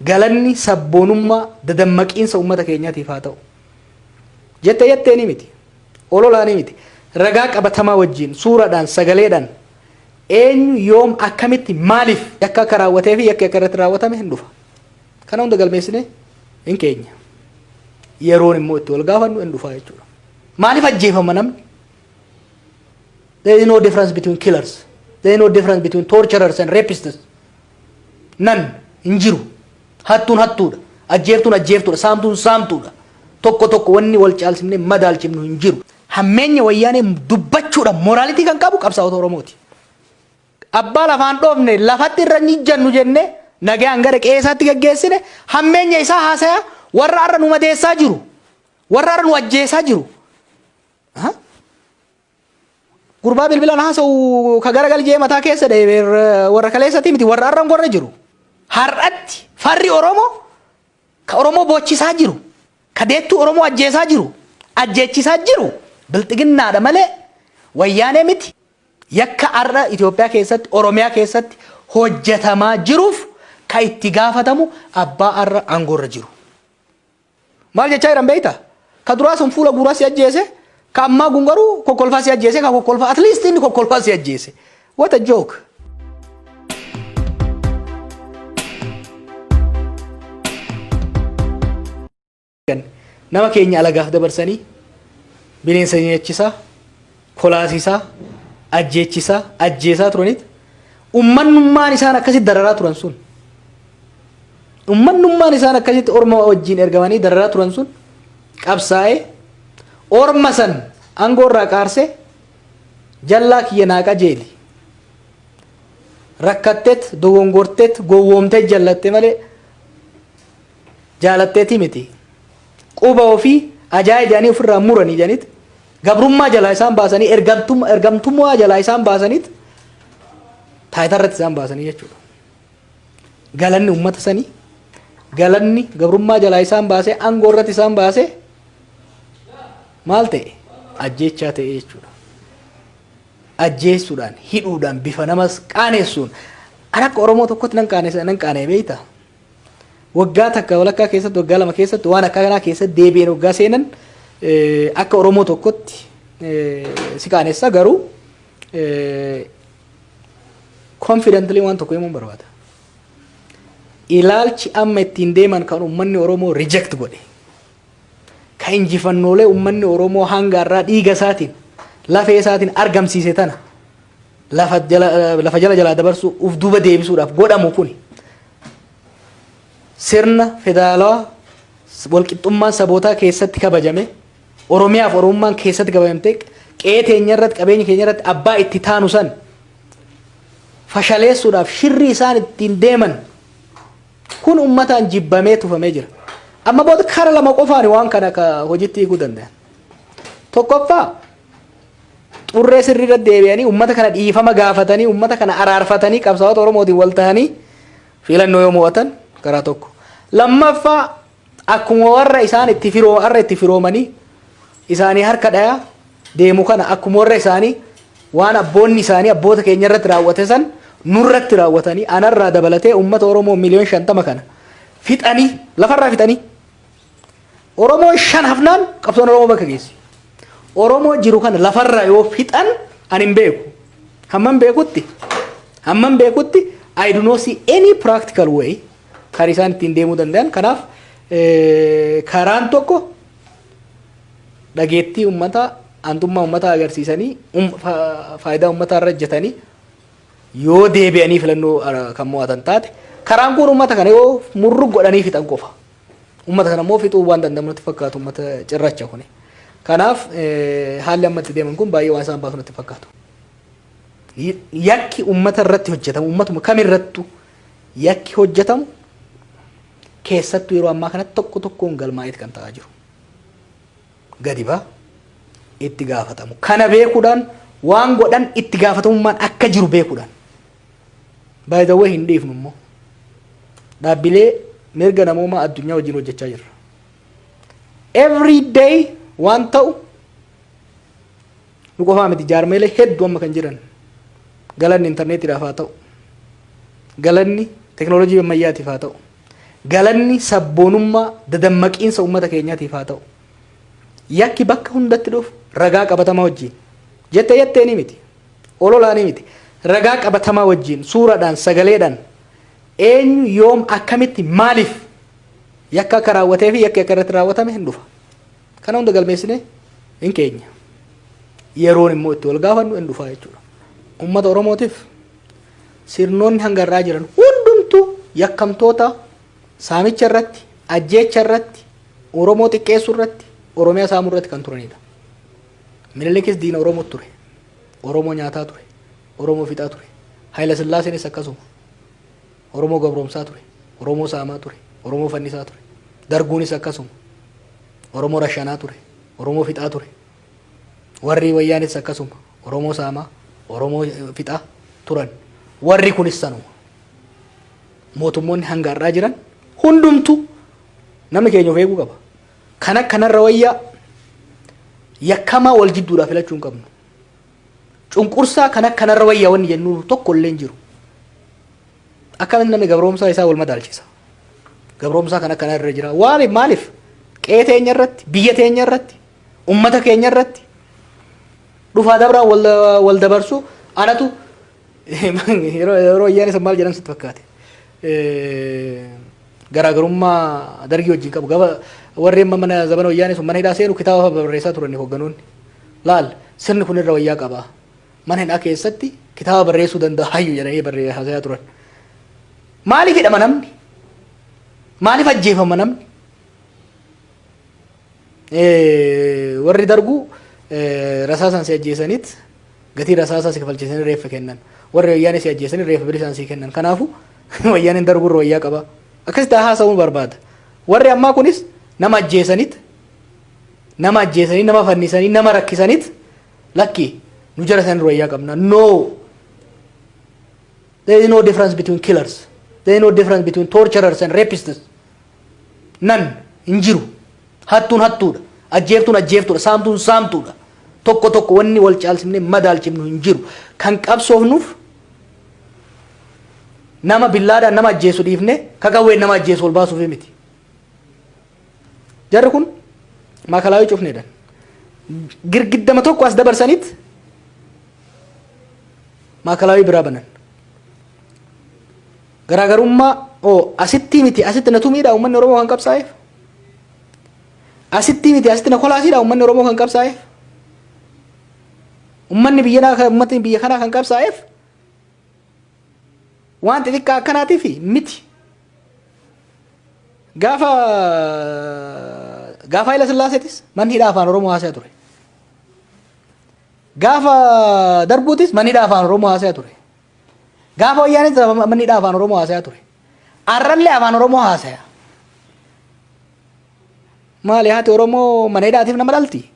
galanni sabboonummaa dadammaqiinsa uummata keenyaatiif haa ta'u. Jettee ni miti. Ololaa ni miti. Ragaa qabatamaa wajjin suuraadhaan sagaleedhaan eenyu yoom akkamitti maaliif yakka akka raawwatee fi yakka akka irratti raawwatame hin dhufa. Kana hunda galmeessine hin keenya. Yeroon immoo itti wal gaafannu hin dhufa jechuudha. Maaliif ajjeefama namni? There is no difference between killers. There is no difference between torturers and rapists. None. Hin jiru. Hattuun hattuudha. Ajjeeftuun ajjeeftuudha. Saamtuun saamtuudha. Tokko tokko wanni wal caalchifnee madaalchifnu hin jiru. Hammeenya wayyaanee dubbachuudha moraalitii kan qabu qabsaa'ota Oromooti. Abbaa lafaan dhoofne lafatti irra ni jannu jenne nagaan gara qe'eessaatti gaggeessine hammeenya isaa haasaya warra arra nu madeessaa jiru. Warra arra nu ajjeesaa jiru. Gurbaa bilbilaan haasa'u ka garagalchee mataa keessa deebi'ee warra kaleessatti miti warra arra gorra jiru. Har'atti farri Oromoo ka Oromoo boochisaa jiru. Ka deettuu Oromoo ajjeesaa jiru. Ajjeechisaa jiru. Bilxiginnaadha malee wayyaanee miti. Yakka arra Itoophiyaa keessatti Oromiyaa keessatti hojjetamaa jiruuf ka itti gaafatamu abbaa arra aangoorra jiru. Maal jechaa jiran beektaa? Ka duraa sun fuula guuraa si ajjeese, ka ammaa gungaruu kokkolfaa si ajjeese, ka kokkolfaa at least inni kokkolfaa si ajjeese. What a joke! Nama keenya alagaaf dabarsanii bineensa nyachisaa, kolaasisaa, ajjeechisaa, ajjeesaa turaniit ummannummaan isaan akkasitti dararaa turan sun ummannummaan isaan akkasitti orma wajjin ergamanii dararaa turan sun qabsaa'ee orma san aangoorraa qaarsee jallaa kiyya naa qajeeli rakkatteet dogongorteet gowwoomteet jallatte malee jaalatteeti miti quba ofii ajaa'ibanii ofirraa muranii janit gabrummaa jalaa isaan baasanii ergamtummaa jalaa isaan baasaniit taayitarratti isaan baasanii jechuudha. Galanni uummata sanii galanni gabrummaa jalaa isaan baasee aangoorratti isaan baasee maal ta'e ajjeechaa ta'e jechuudha. Ajjeessuudhaan hidhuudhaan bifa namas qaanessuun akka Oromoo tokkotti nan qaanee beeyta. Waggaa takka walakkaa keessatti waggaa lama keessatti waan akka kanaa keessatti deebi'een waggaa seenan akka Oromoo tokkotti si qaanessa garuu confidently waan tokko himuun barbaada. Ilaalchi amma ittiin deeman kan uummanni Oromoo reject godhe. Kan injifannoolee uummanni Oromoo hanga irraa dhiiga isaatiin lafee isaatiin argamsiise tana lafa jala dabarsuu uf duuba deebisuudhaaf godhamu kuni. Sirna federaalawaa walqixxummaan sabootaa keessatti kabajame Oromiyaaf Oromummaan keessatti kabajamte qe'ee teenya irratti qabeenya keenya irratti abbaa itti taanu san fashaleessuudhaaf shirri isaan ittiin deeman kun uummataan jibbamee tufamee jira. Amma booda kara lama qofaan waan kana ka hojiitti hiikuu danda'an. Tokkoffaa xurree sirriirra deebi'anii uummata kana dhiifama gaafatanii uummata kana araarfatanii qabsaa'ota Oromootiin wal ta'anii filannoo yoo mo'atan karaa tokko. Lammaffaa akkuma warra isaan itti firoomanii isaanii harka dhayaa deemu kana akkuma warra isaanii waan abboonni isaanii abboota keenya irratti raawwate san nurratti raawwatanii anarraa dabalatee uummata Oromoo miliyoona 50 kana fixanii lafarraa fixanii Oromoo 5 hafnaan qabsoon Oromoo bakka geessi. Oromoo jiru kana lafarraa yoo fixan ani hin beeku. Hamman beekutti I do not see any practical way kan isaan ittiin deemuu danda'an. Kanaaf karaan tokko dhageettii uummataa aantummaa uummataa agarsiisanii faayidaa uummataa irra hojjetanii yoo deebi'anii filannoo kan mo'atan taate karaan kun uummata kana yoo murru godhanii fixan qofa. Uummata kana immoo fixuu waan danda'amu natti fakkaatu uummata cirracha kuni. Kanaaf haalli amma itti deeman kun baay'ee waan isaan baasu natti fakkaatu. Yakki uummata irratti hojjetamu uummatuma kamirrattu yakki hojjetamu keessattuu yeroo ammaa kanatti tokko tokkoon galmaa'eet kan ta'aa jiru. Gadi baa itti gaafatamu. Kana beekuudhaan waan godhan itti gaafatamummaan akka jiru beekuudhaan. By the way hin dhiifnu immoo dhaabbilee mirga namoomaa addunyaa wajjin hojjechaa jirra. Every day waan ta'u nu qofaa miti jaarmeelee hedduu amma kan jiran galanni intarneetiidhaaf haa ta'u galanni teknooloojii ammayyaatiif haa ta'u galanni sabboonummaa dadammaqiinsa ummata keenyaatiif haa ta'u. Yakki bakka hundatti dhufu ragaa qabatamaa wajjin jettee ni miti ololaa ni miti ragaa qabatamaa wajjin suuraadhaan sagaleedhaan eenyu yoom akkamitti maaliif yakka akka raawwatee fi yakki akka irratti raawwatame hin dhufa. Kana hunda galmeessine hin keenya yeroon immoo itti wal gaafannu hin dhufaa jechuudha. Ummata Oromootiif sirnoonni hangarraa jiran hundumtuu yakkamtoota saamicha irratti ajjeecha irratti Oromoo xiqqeessuu irratti Oromiyaa saamuu irratti kan turanidha. Minilikis diina Oromoo ture. Oromoo nyaataa ture. Oromoo fixaa ture. Haayila Sillaaseenis akkasuma. Oromoo gabroomsaa ture. Oromoo saamaa ture. Oromoo fannisaa ture. Darguunis akkasuma. Oromoo rashanaa ture. Oromoo fixaa ture. Warri wayyaanis akkasuma. Oromoo saamaa, Oromoo fixaa turan. Warri kunis sanuma. Mootummoonni hangarraa jiran hundumtuu namni keenya of eeguu qaba. Kana kanarra wayyaa yakkamaa wal jidduudhaa filachuu hin qabnu. Cunqursaa kana kanarra wayyaa wanni jennu tokko illee hin jiru. Akkamitti namni gabroomsaa isaa wal madaalchisa. Gabroomsaa kana kanarra jira. Maaliif? Qe'ee teenya irratti, biyya teenya irratti, ummata keenya irratti dhufaa dabraan wal dabarsu anatu yeroo wayyaan isa maal jedhan sitti fakkaate. Garaagarummaa dargii wajjin qabu. Warri mana zamana wayyaanii sun mana hidhaa seenu kitaaba barreessaa turani hogganoonni. Laal sirni kun irra wayyaa qaba. Mana hidhaa keessatti kitaaba barreessuu danda'a hayyu jedhanii barreessaa turan. Maaliif hidhama namni? Maaliif ajjeefama namni? Warri darguu rasaasan si ajjeesaniit gatii rasaasaa si kafalchiisanii reeffa kennan. Warri wayyaanii si ajjeesanii reeffa bilisaan si kennan. Kanaafuu wayyaaniin darguu irra wayyaa qaba. Akkasitti haasa'uun barbaada. Warri ammaa kunis nama ajjeesaniit, nama fannisanii, nama rakkisaniit lakki nu jara san irra wayyaa qabna. No. There is no difference between killers. There is no difference between torturers and rapists. None. Hin jiru. Hattuun hattuudha. Ajjeeftuun ajjeeftuudha. Saamtuun saamtuudha. Tokko tokko wanni wal caalchifnee madaalchifnu hin jiru. Kan qabsoofnuuf nama billaadhaan nama ajjeesu dhiifne kakawween nama ajjeesu ol baasuuf miti. Jarri kun maakalaawii cufneedhaan girgiddama tokko as dabarsaniit maakalaawii biraa banan. Garaagarummaa asitti miti asitti na tumiidha uummanni Oromoo kan qabsaa'eef. Asitti miti asitti na kolaasiidha uummanni Oromoo kan qabsaa'eef. Uummanni biyya kanaa kan qabsaa'eef waan xixiqqaa akkanaatiif miti. Gaafa Haayila Sillaaseetis manni hidhaa afaan Oromoo haasa'aa ture. Gaafa darbuutis manni hidhaa afaan Oromoo haasa'aa ture. Gaafa wayyaanis manni hidhaa afaan Oromoo haasa'aa ture. Arrallee afaan Oromoo haasa'aa. Maali haati Oromoo mana hidhaatiif nama dhalti?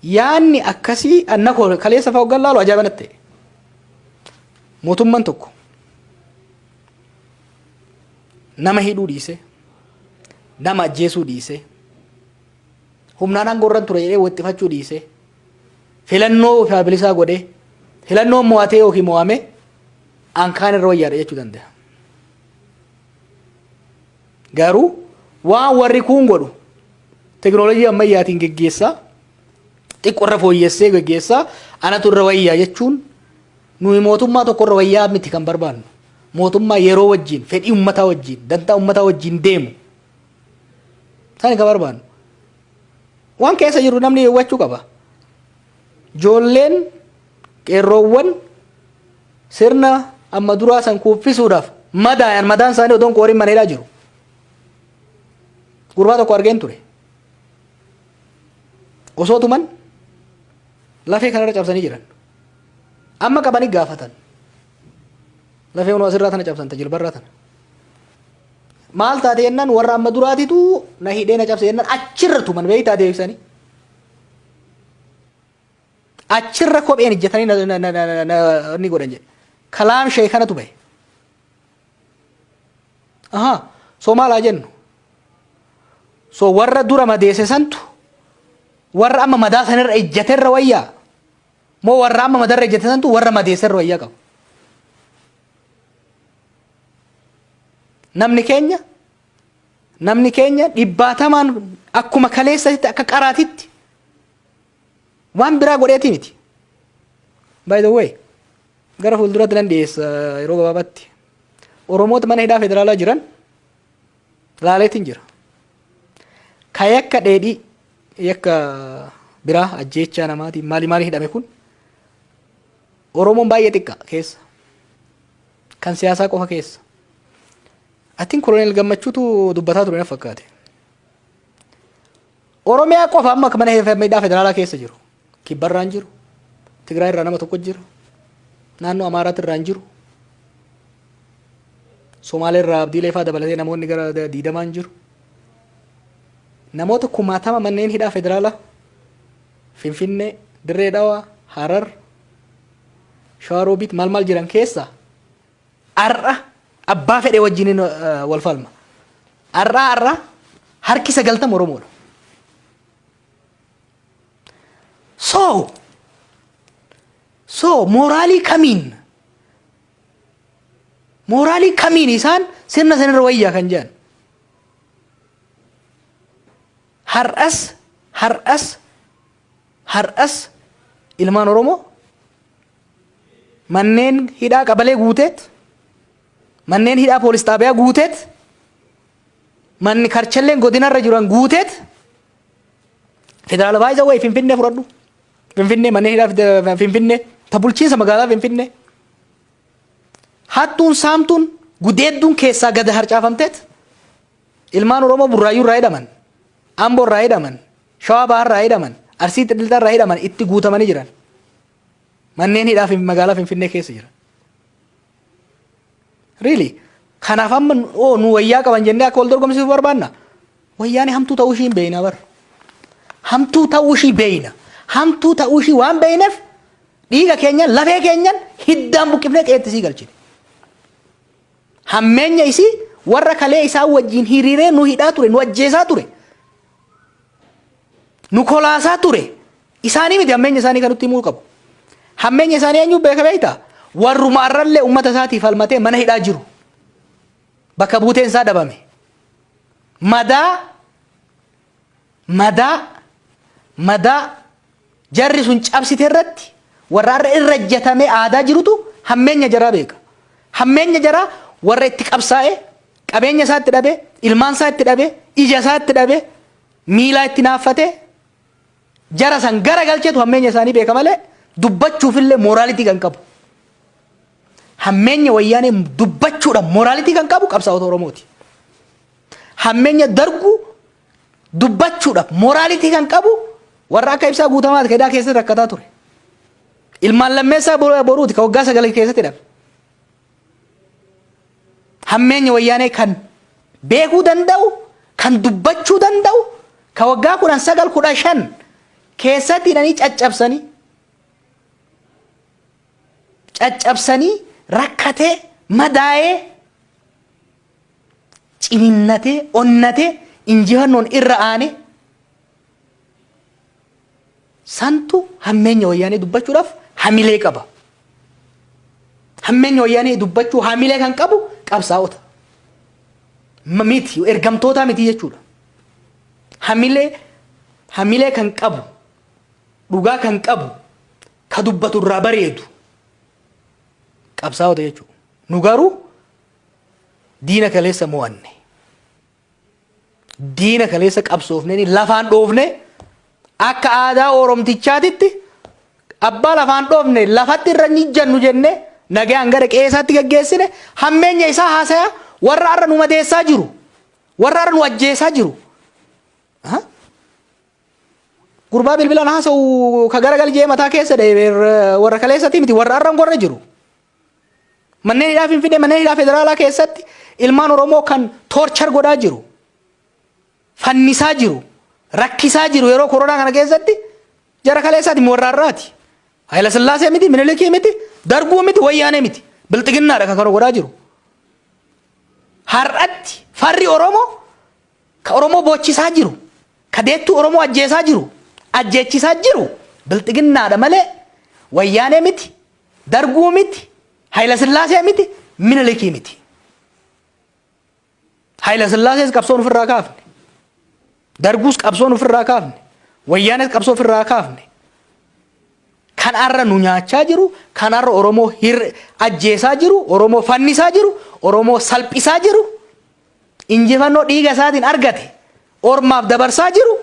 Yaanni akkasii anna kaleessa fa'aa hoggan laalu ajaa'iba natti. Mootummaan tokko nama hidhuu dhiise, nama ajjeesuu dhiise, humnaan aangoorran ture jedhee waxxifachuu dhiise, filannoo bilisaa godhee, filannoo mo'atee yookiin mo'ame ankaan irra wayyaadha jechuu danda'a. Garuu waan warri kun godhu teknooloojii ammayyaatiin geggeessaa, xiqqoo fooyyessee geggeessaa, anatu irra wayyaa jechuun nuyi mootummaa tokko irra wayyaa miti kan barbaannu. Mootummaa yeroo wajjin, fedhii uummataa wajjin, dantaa uummataa wajjin deemu. Isaan kan barbaannu. Waan keessa jiru namni hubachuu qaba. Ijoolleen qeerroowwan sirna amma duraa san kuuffisuudhaaf madaan isaanii odoon qooriin mana hidhaa jiru. Gurbaa tokko argeen ture. Osoo tuman lafee kanarra cabsanii jiran. Amma qabanii gaafatan. Lafee kun asirraa tana cabsan jilbarraa tana. Maal taate jennaan warra amma duraatitu na hidhee na cabse jennaan achirra tuman beektaa deebisanii. Achirra kopheen ijjatanii ni godhan jedhe. Kalaam shee kanatu bahe. So maalaa jennu? So warra dura madeesse santu warra amma madaa sanirra ijjaterra wayyaa moo warra amma madarra ijjate santu warra madeesserra wayyaa qabu. namni keenya dhibbaatamaan akkuma kaleessatti akka qaraatitti waan biraa godheeti miti. By the way, gara fuulduratti nan dhiyeessa yeroo gabaabaatti Oromoota mana hidhaa federaalaa jiran laaleetiin jira. Ka yakka dheedhii yakka biraa ajjeechaa namaatiin maali hidhame kun Oromoon baay'ee xiqqaa keessa. Kan siyaasaa qofa keessa. Atiin Koloneel Gammachuutu dubbataa ture na fakkaate. Oromiyaa qofa amma mana hidhaa federaalaa keessa jiru. Kibbarraan jiru. Tigraay irraa nama tokko jira. Naannoo Amaaraatti irraan jiru. Somaalee irraa Abdiilee fa'aa dabalatee namoonni gara 20 jiru. Namoota 10,000 manneen hidhaa federaalaa Finfinnee, Dirree Dhawaa, Harar, Shawaroobiit maal jiran keessa har'a abbaa fedhe wajjin wal falma. Har'a harki 90 Oromoodha. So moraalii kamiin isaan sirna sanirra wayyaa kan jedhan. Har'as ilmaan Oromoo manneen hidhaa qabalee guuteet, manneen hidhaa poolis xaabiyaa guuteet, manni karchalleen godinarra jiran guuteet, federaala baay'ee wayi Finfinnee fudhadhu. Finfinnee manneen hidhaa Finfinnee ta bulchiinsa magaalaa Finfinnee. Hattuun saamtuun gudeedduun keessaa gad harcaafamteet ilmaan Oromoo Burraayyuu irraa hidhaman, Amboo irraa hidhaman, Shawaa Bahaa irraa hidhaman, Arsii Xilxiltaa irraa hidhaman itti guutamanii jiran. Manneen hidhaa magaalaa Finfinnee keessa jiran. Really? Kanaaf amma nu wayyaa qaban jennee akka wal dorgomsiisuuf barbaanna. Wayyaani hamtuu ta'uu ishii hin beeyna bar. Hamtuu ta'uu ishii beeyna. Hamtuu ta'uu ishii waan beeyneef dhiiga keenyan lafee keenyan hiddaan buqqifnee qeettisii galchine. Hammeenya isii warra kalee isaa wajjin hiriiree nu hidhaa ture, nu ajjeesaa ture. Nu kolaasaa ture. Isaanii miti hammeenya isaanii kan nutti himuu qabu. Hammeenya isaanii eenyu beeka beeyta? Warruma arrallee uummata isaatiif falmatee mana hidhaa jiru. Bakka buuteen isaa dhabame. Madaa jarri sun cabsite irratti warra irra ejjatamee aadaa jirutu hammeenya jaraa beeka. Hammeenya jaraa warra itti qabsaa'ee qabeenya isaatti dhabee, ilmaan isaa itti dhabee, ija isaa itti dhabee, miilaa itti naaffatee jara san gara galcheetu hammeenya isaanii beeka malee dubbachuufillee moraalitii kan qabu. Hammeenya wayyaanee dubbachuudhaan moraalitii kan qabu qabsaa'ota Oromooti. Hammeenya dargu dubbachuudhaan moraalitii kan qabu warra akka Ibsaa Guutamaa keedaa keessatti rakkataa ture. Ilmaan Lammeessaa boruuti ka waggaa 9 keessatti dhabe. Hammeenya wayyaanee kan beekuu danda'u, kan dubbachuu danda'u, ka waggaa 19-15 keessatti hidhanii caccabsanii rakkatee madaa'ee ciniinnatee onnatee injifannoon irra aane santu hammeenya wayyaanee dubbachuudhaaf hamilee qaba. Hammeenya wayyaanee dubbachuu hamilee kan qabu qabsaa'ota miti ergamtoota miti jechuudha. Hamilee kan qabu dhugaa kan qabu ka dubbatu irraa bareedu qabsaa'ota jechuudha. Nu garuu diina kaleessa mo'anne, diina kaleessa qabsoofnee lafaan dhoofne akka aadaa Oromtichaatitti abbaa lafaan dhoofne lafatti irra ni jannu jenne nagaan gara qeessaatti gaggeessine hammeenya isaa haasaya warra arra nu madeessaa jiru, warra arra nu ajjeesaa jiru. Gurbaa bilbilaan haasa'u ka gara galchee mataa keessa deebi'ee warra kaleessatti miti warra arra gorra jiru. Manneen hidhaa Finfinnee manneen hidhaa federaalaa keessatti ilmaan Oromoo kan toorchar godhaa jiru, fannisaa jiru, rakkisaa jiru yeroo koronaa kana keessatti jara kaleessaati warra arraati. Hayila Sillaasee miti, Minilikii miti, Darguu miti, Wayyaanee miti, Bilxiginnaadha kan godhaa jiru. Har'atti farri Oromoo ka Oromoo boochisaa jiru, ka deettuu Oromoo ajjeesaa jiru, ajjeechisaa jiru Bilxiginnaadha malee Wayyaanee miti, Darguu miti, Hayila Sillaasee miti, Minilikii miti. Haayila Sillaasees qabsoon ofirraa kaafne. Darguus qabsoon ofirraa kaafne. Wayyaanes qabsoo ofirraa kaafne. Kan arra nu nyaachaa jiru, kan arra Oromoo ajjeesaa jiru, Oromoo fannisaa jiru, Oromoo salphisaa jiru, injifannoo dhiiga isaatiin argate ormaaf dabarsaa jiru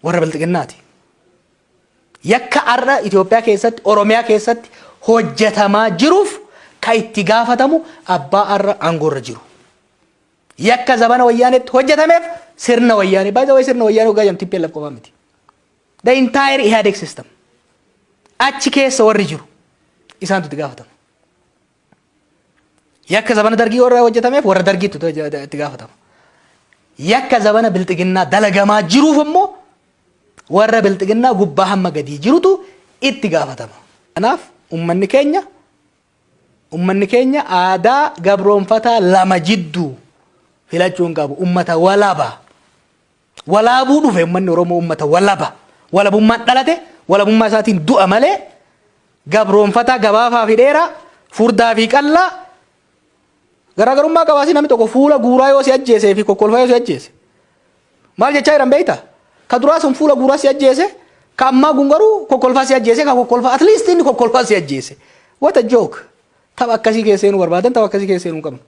warra bilxiginnaati. Yakka arra Itoophiyaa keessatti, Oromiyaa keessatti hojjetamaa jiruuf kan itti gaafatamu abbaa arra aangoorra jiru. Yakka zabana wayyaanetti hojjetameef sirna wayyaanee. By the way, sirna wayyaanee hoggaa jamtii PLF qofaa miti. The entire IHADEG system. Achi keessa warri jiru isaantu itti gaafatamu. Yakka zabana dargii warra hojjetameef warra dargiitu itti gaafatama. Yakka zabana bilxiginnaa dalagamaa jiruuf immoo warra bilxiginnaa gubbaa hamma gadii jirutu itti gaafatama. Kanaaf ummanni keenya aadaa gabroonfataa lama jidduu filachuun qabu. Ummata walaba. Walaabuu dhufe ummanni Oromoo ummata walaba. Walabummaan dhalate walabummaa isaatiin du'a malee gabroonfataa gabaafaa fi dheeraa furdaa fi qallaa garaagarummaa qabaasi namni tokko fuula guuraa yoo si ajjeesee fi kokkolfaa yoo si ajjeese maal jechaa jiran beektaa? Ka duraa sun fuula guuraa si ajjeese, ka ammaa kun garuu kokkolfaa si ajjeese, ka kokkolfaa at least inni kokkolfaa si ajjeese. What a joke! Tapha akkasii keessee nu barbaadan tapha akkasii keessee nu qabna.